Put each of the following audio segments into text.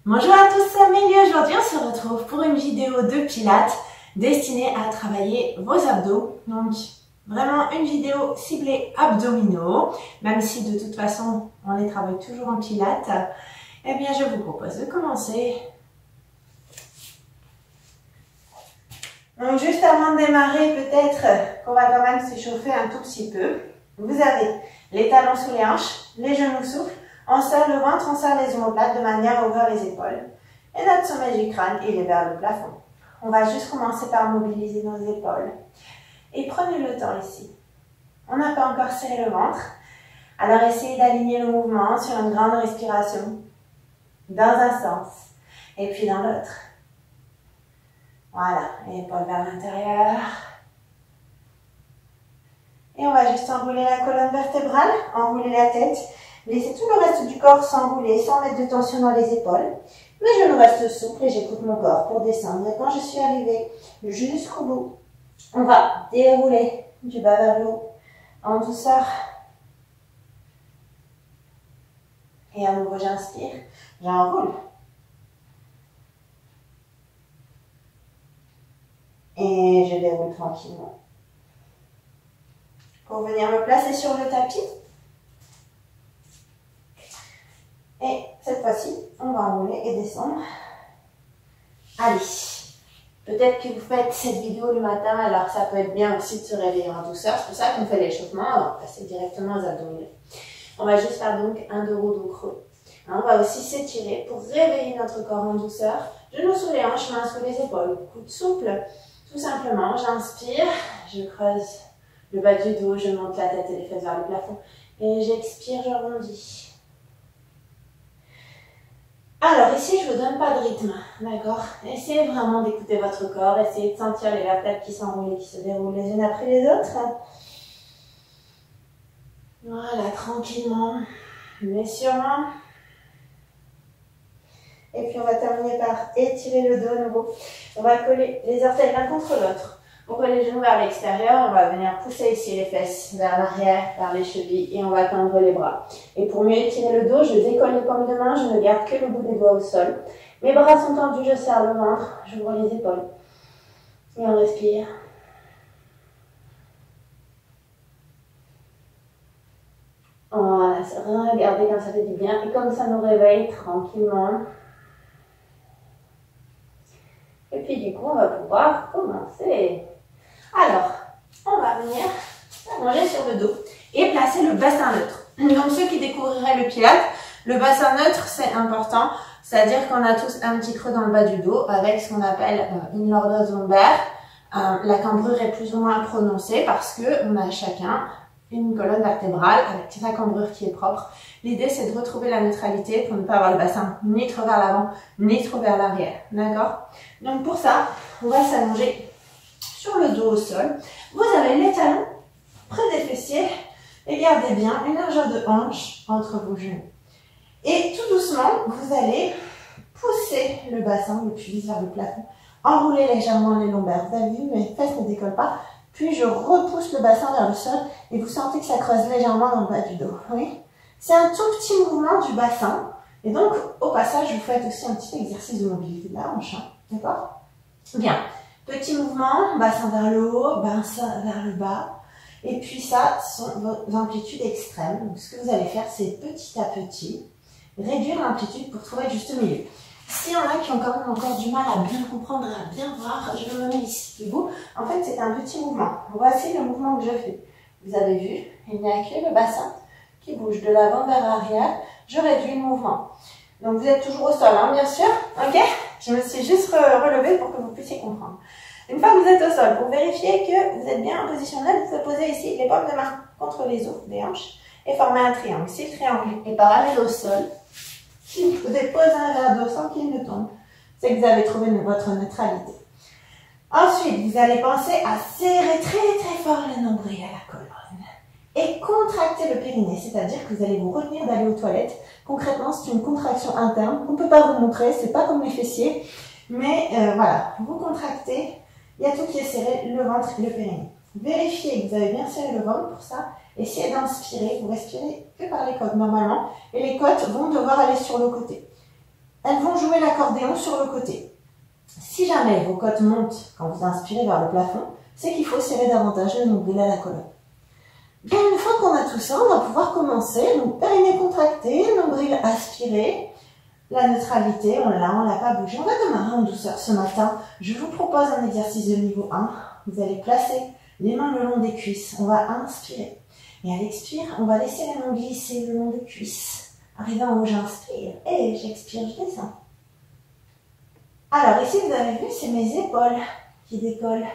Bonjour à tous, c'est Amélie. Aujourd'hui, on se retrouve pour une vidéo de pilates destinée à travailler vos abdos. Donc, vraiment une vidéo ciblée abdominaux, même si de toute façon, on les travaille toujours en pilates. Eh bien, je vous propose de commencer. Donc, juste avant de démarrer, peut-être qu'on va quand même s'échauffer un tout petit peu. Vous avez les talons sous les hanches, les genoux souffles. On serre le ventre, on serre les omoplates de manière à ouvrir les épaules. Et notre sommet du crâne, il est vers le plafond. On va juste commencer par mobiliser nos épaules. Et prenez le temps ici. On n'a pas encore serré le ventre. Alors essayez d'aligner le mouvement sur une grande respiration. Dans un sens. Et puis dans l'autre. Voilà. Épaules vers l'intérieur. Et on va juste enrouler la colonne vertébrale, enrouler la tête. Laissez tout le reste du corps s'enrouler sans mettre de tension dans les épaules. Mes genoux restent souples et j'écoute mon corps pour descendre. Et quand je suis arrivée jusqu'au bout, on va dérouler du bas vers le haut en douceur. Et à nouveau, j'inspire, j'enroule. Et je déroule tranquillement. Pour venir me placer sur le tapis. Et cette fois-ci, on va enrouler et descendre. Allez, peut-être que vous faites cette vidéo le matin, alors ça peut être bien aussi de se réveiller en douceur. C'est pour ça qu'on fait l'échauffement, on va passer directement aux abdominaux. On va juste faire donc un dos dos creux. On va aussi s'étirer pour réveiller notre corps en douceur. Genoux sous les hanches, mains sous les épaules, coude souple. Tout simplement, j'inspire, je creuse le bas du dos, je monte la tête et les fesses vers le plafond. Et j'expire, je rebondis. Alors ici, je ne vous donne pas de rythme, d'accord? Essayez vraiment d'écouter votre corps, essayez de sentir les vertèbres qui s'enroulent et qui se déroulent les unes après les autres. Voilà, tranquillement, mais sûrement. Et puis on va terminer par étirer le dos à nouveau. On va coller les orteils l'un contre l'autre. On colle les genoux vers l'extérieur, on va venir pousser ici les fesses vers l'arrière, vers les chevilles et on va tendre les bras. Et pour mieux étirer le dos, je décolle les paumes de main, je ne garde que le bout des doigts au sol. Mes bras sont tendus, je serre le ventre, j'ouvre les épaules. Et on respire. Voilà, regardez comme ça fait du bien et comme ça nous réveille tranquillement. Et puis du coup, on va pouvoir commencer. Alors, on va venir s'allonger sur le dos et placer le bassin neutre. Donc ceux qui découvriraient le pilates, le bassin neutre c'est important, c'est-à-dire qu'on a tous un petit creux dans le bas du dos avec ce qu'on appelle une lordose lombaire. La cambrure est plus ou moins prononcée parce qu'on a chacun une colonne vertébrale avec sa cambrure qui est propre. L'idée c'est de retrouver la neutralité pour ne pas avoir le bassin ni trop vers l'avant ni trop vers l'arrière, d'accord? Donc pour ça, on va s'allonger sur le dos au sol. Vous avez les talons près des fessiers et gardez bien une largeur de hanche entre vos genoux. Et tout doucement, vous allez pousser le bassin le plus vers le plafond. Enroulez légèrement les lombaires. Vous avez vu, mes fesses ne décollent pas. Puis je repousse le bassin vers le sol et vous sentez que ça creuse légèrement dans le bas du dos. Oui, c'est un tout petit mouvement du bassin. Et donc, au passage, vous faites aussi un petit exercice de mobilité de la hanche. D'accord? Bien. Petit mouvement, bassin vers le haut, bassin vers le bas. Et puis ça, ce sont vos amplitudes extrêmes. Donc ce que vous allez faire, c'est petit à petit réduire l'amplitude pour trouver le juste milieu. S'il y en a qui ont quand même encore du mal à bien comprendre, à bien voir, je me mets ici. Et vous, en fait, c'est un petit mouvement. Voici le mouvement que je fais. Vous avez vu, il n'y a que le bassin qui bouge de l'avant vers l'arrière. Je réduis le mouvement. Donc vous êtes toujours au sol, hein, bien sûr. Ok? Je me suis juste relevée pour que vous puissiez comprendre. Une fois que vous êtes au sol, pour vérifier que vous êtes bien en position neutre, vous pouvez poser ici les paumes de main contre les os des hanches et former un triangle. Si le triangle est parallèle au sol, si vous déposez un verre d'eau sans qu'il ne tombe, c'est que vous avez trouvé votre neutralité. Ensuite, vous allez penser à serrer très très fort le nombril à la colonne et contracter le périnée, c'est-à-dire que vous allez vous retenir d'aller aux toilettes. Concrètement, c'est une contraction interne. On ne peut pas vous montrer, c'est pas comme les fessiers, mais voilà, vous contractez. Il y a tout qui est serré, le ventre et le périnée. Vérifiez que vous avez bien serré le ventre pour ça. Essayez d'inspirer. Vous respirez que par les côtes normalement. Et les côtes vont devoir aller sur le côté. elles vont jouer l'accordéon sur le côté. Si jamais vos côtes montent quand vous inspirez vers le plafond, c'est qu'il faut serrer davantage le nombril à la colonne. Bien, une fois qu'on a tout ça, on va pouvoir commencer. Donc, périnée contracté, nombril aspiré. La neutralité, on l'a pas bougé. On va démarrer en douceur ce matin. Je vous propose un exercice de niveau 1. Vous allez placer les mains le long des cuisses. On va inspirer. Et à l'expire, on va laisser les mains glisser le long des cuisses. Arrivant où j'inspire et j'expire, je descends. Alors ici, vous avez vu, c'est mes épaules qui décollent.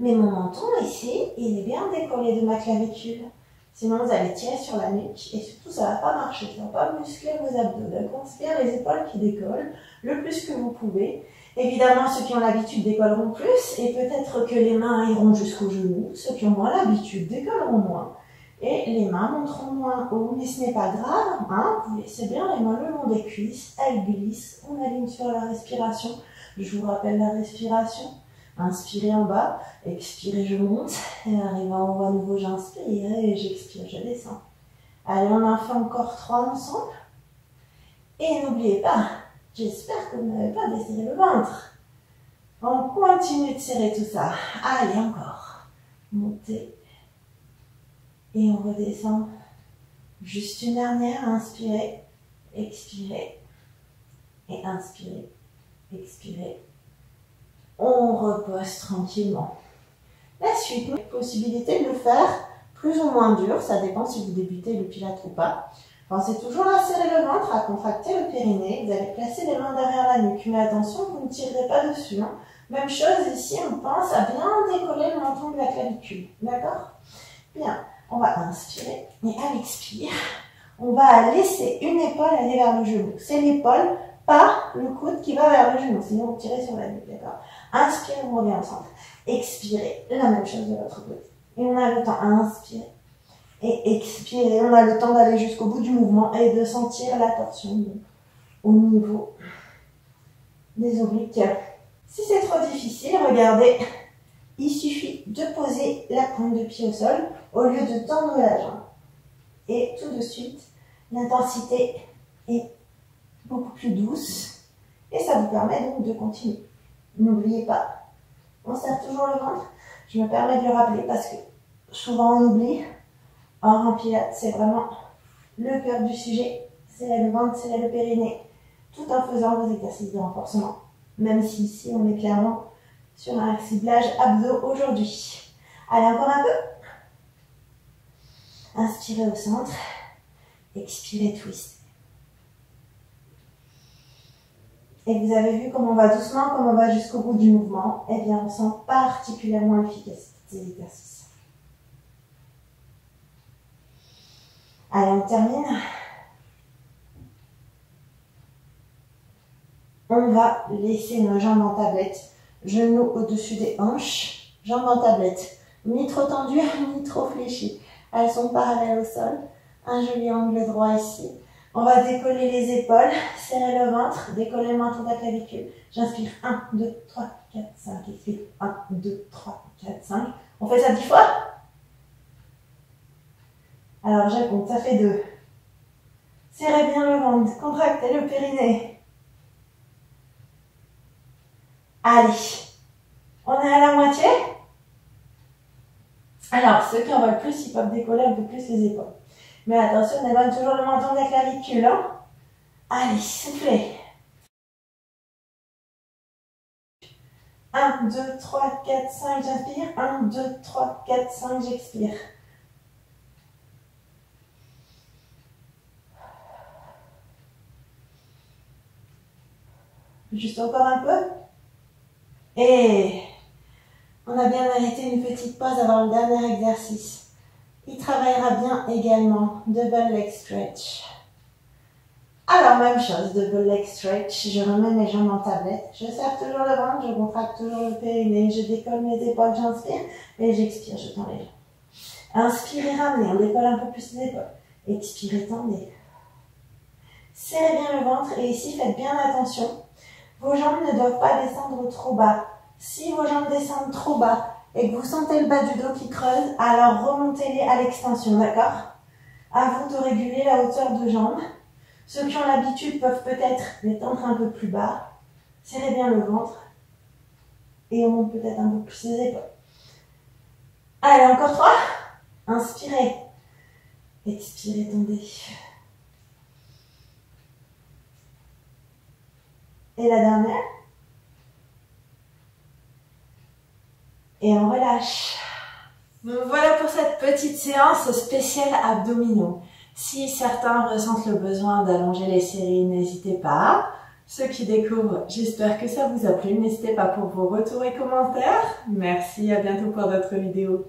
Mais mon menton ici, il est bien décollé de ma clavicule. Sinon, vous allez tirer sur la nuque et surtout, ça ne va pas marcher. Ça ne va pas muscler vos abdos. D'accord? C'est bien les épaules qui décollent le plus que vous pouvez. Évidemment, ceux qui ont l'habitude décolleront plus et peut-être que les mains iront jusqu'aux genoux. Ceux qui ont moins l'habitude décolleront moins et les mains monteront moins haut. Mais ce n'est pas grave. Hein? Vous laissez bien les mains le long des cuisses. Elles glissent. On aligne sur la respiration. Je vous rappelle la respiration. Inspirez en bas, expirez, je monte, et arrivant en haut à nouveau, j'inspire, et j'expire, je descends. Allez, on en fait encore 3 ensemble. Et n'oubliez pas, j'espère que vous n'avez pas desserré le ventre. On continue de serrer tout ça. Allez, encore. Montez. Et on redescend. Juste une dernière, inspirez, expirez, et inspirez, expirez. On repose tranquillement. La suite, possibilité de le faire plus ou moins dur, ça dépend si vous débutez le pilate ou pas. Pensez toujours à serrer le ventre, à contracter le périnée. Vous allez placer les mains derrière la nuque, mais attention, vous ne tirerez pas dessus. Hein. Même chose ici, on pense à bien décoller le menton de la clavicule. D'accord? Bien, on va inspirer et à l'expire, on va laisser une épaule aller vers le genou. C'est l'épaule, pas le coude qui va vers le genou, sinon vous tirez sur la nuque, d'accord? Inspirez, on revient ensemble. Expirez, la même chose de l'autre côté. Et on a le temps à inspirer et expirer. On a le temps d'aller jusqu'au bout du mouvement et de sentir la torsion au niveau des obliques. Si c'est trop difficile, regardez, il suffit de poser la pointe de pied au sol au lieu de tendre la jambe. Et tout de suite, l'intensité est beaucoup plus douce et ça vous permet donc de continuer. N'oubliez pas, on serre toujours le ventre. Je me permets de le rappeler parce que souvent on oublie. Or en pilates, c'est vraiment le cœur du sujet. Serrer le ventre, serrer le périnée, tout en faisant vos exercices de renforcement. Même si ici on est clairement sur un ciblage abdos aujourd'hui. Allez, encore un peu. Inspirez au centre, expirez, twist. Et vous avez vu comment on va doucement, comment on va jusqu'au bout du mouvement. Eh bien, on sent particulièrement l'efficacité de ces exercices. Allez, on termine. On va laisser nos jambes en tablette, genoux au-dessus des hanches, jambes en tablette. Ni trop tendues, ni trop fléchies. Elles sont parallèles au sol. Un joli angle droit ici. On va décoller les épaules, serrer le ventre, décoller le menton de la clavicule. J'inspire 1, 2, 3, 4, 5. Expire 1, 2, 3, 4, 5. On fait ça 10 fois. Alors je compte, ça fait 2. Serrez bien le ventre, contractez le périnée. Allez, on est à la moitié. Alors, ceux qui en veulent plus, ils peuvent décoller un peu plus les épaules. Mais attention, on éloigne toujours le menton de la clavicule. Hein. Allez, soufflez. 1, 2, 3, 4, 5, j'inspire. 1, 2, 3, 4, 5, j'expire. Juste encore un peu. Et on a bien arrêté une petite pause avant le dernier exercice. Il travaillera bien également. Double leg stretch. Alors, même chose, double leg stretch. Je remets mes jambes en tablette. Je serre toujours le ventre, je contracte toujours le périnée. Je décolle mes épaules, j'inspire. Et j'expire, je tends les jambes. Inspirez, ramenez. On décolle un peu plus les épaules. Expirez, tendez. Serrez bien le ventre. Et ici, faites bien attention. Vos jambes ne doivent pas descendre trop bas. Si vos jambes descendent trop bas et que vous sentez le bas du dos qui creuse, alors remontez-les à l'extension, d'accord? À vous de réguler la hauteur de jambes. Ceux qui ont l'habitude peuvent peut-être les tendre un peu plus bas. Serrez bien le ventre. Et on monte peut-être un peu plus les épaules. Allez, encore 3. Inspirez. Expirez, tendez. Et la dernière. Et on relâche. Donc voilà pour cette petite séance spéciale abdominaux. Si certains ressentent le besoin d'allonger les séries, n'hésitez pas. Ceux qui découvrent, j'espère que ça vous a plu. N'hésitez pas pour vos retours et commentaires. Merci, à bientôt pour d'autres vidéos.